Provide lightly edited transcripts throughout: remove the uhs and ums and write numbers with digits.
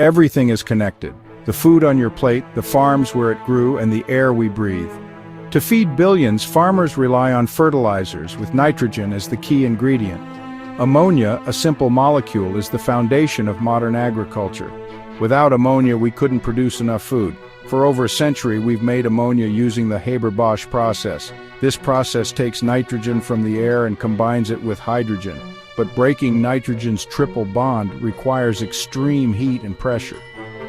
Everything is connected. The food on your plate, the farms where it grew, and the air we breathe. To feed billions, farmers rely on fertilizers, with nitrogen as the key ingredient. Ammonia, a simple molecule, is the foundation of modern agriculture. Without ammonia, we couldn't produce enough food. For over a century, we've made ammonia using the Haber-Bosch process. This process takes nitrogen from the air and combines it with hydrogen. But breaking nitrogen's triple bond requires extreme heat and pressure.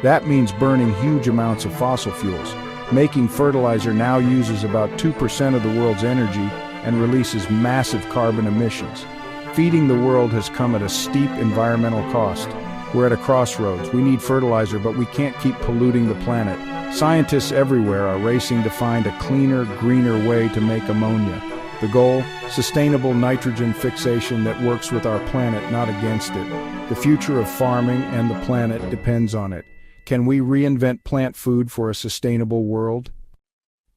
That means burning huge amounts of fossil fuels. Making fertilizer now uses about 2% of the world's energy and releases massive carbon emissions. Feeding the world has come at a steep environmental cost. We're at a crossroads. We need fertilizer, but we can't keep polluting the planet. Scientists everywhere are racing to find a cleaner, greener way to make ammonia. The goal? Sustainable nitrogen fixation that works with our planet, not against it. The future of farming and the planet depends on it. Can we reinvent plant food for a sustainable world?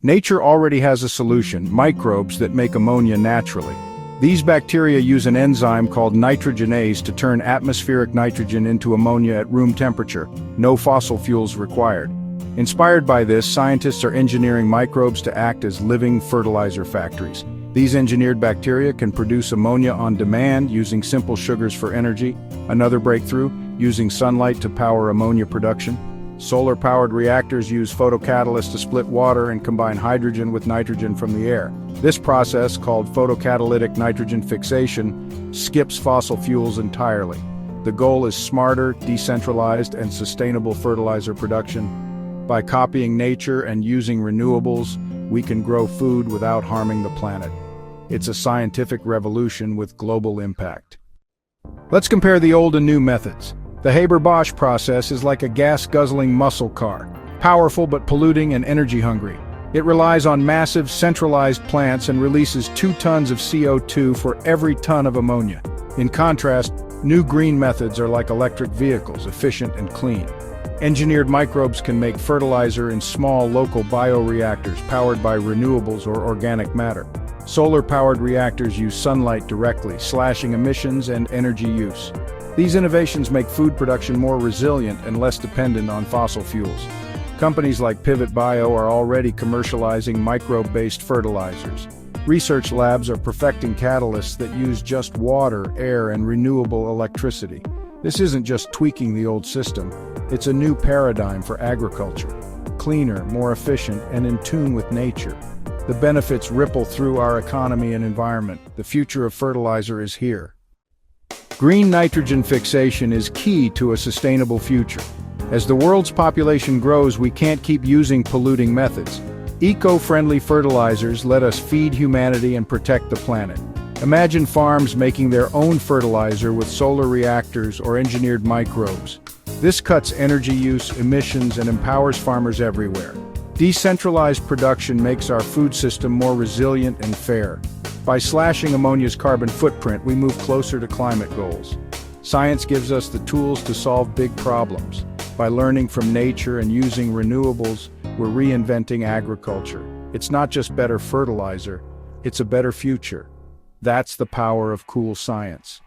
Nature already has a solution: microbes that make ammonia naturally. These bacteria use an enzyme called nitrogenase to turn atmospheric nitrogen into ammonia at room temperature. No fossil fuels required. Inspired by this, scientists are engineering microbes to act as living fertilizer factories. These engineered bacteria can produce ammonia on demand using simple sugars for energy. Another breakthrough, using sunlight to power ammonia production. Solar-powered reactors use photocatalysts to split water and combine hydrogen with nitrogen from the air. This process, called photocatalytic nitrogen fixation, skips fossil fuels entirely. The goal is smarter, decentralized, and sustainable fertilizer production. By copying nature and using renewables, we can grow food without harming the planet. It's a scientific revolution with global impact. Let's compare the old and new methods. The Haber-Bosch process is like a gas-guzzling muscle car, powerful but polluting and energy-hungry. It relies on massive, centralized plants and releases 2 tons of CO2 for every ton of ammonia. In contrast, new green methods are like electric vehicles, efficient and clean. Engineered microbes can make fertilizer in small, local bioreactors powered by renewables or organic matter. Solar-powered reactors use sunlight directly, slashing emissions and energy use. These innovations make food production more resilient and less dependent on fossil fuels. Companies like Pivot Bio are already commercializing microbe-based fertilizers. Research labs are perfecting catalysts that use just water, air, and renewable electricity. This isn't just tweaking the old system, it's a new paradigm for agriculture. Cleaner, more efficient, and in tune with nature. The benefits ripple through our economy and environment. The future of fertilizer is here. Green nitrogen fixation is key to a sustainable future. As the world's population grows, we can't keep using polluting methods. Eco-friendly fertilizers let us feed humanity and protect the planet. Imagine farms making their own fertilizer with solar reactors or engineered microbes. This cuts energy use, emissions, and empowers farmers everywhere. Decentralized production makes our food system more resilient and fair. By slashing ammonia's carbon footprint, we move closer to climate goals. Science gives us the tools to solve big problems. By learning from nature and using renewables, we're reinventing agriculture. It's not just better fertilizer, it's a better future. That's the power of cool science.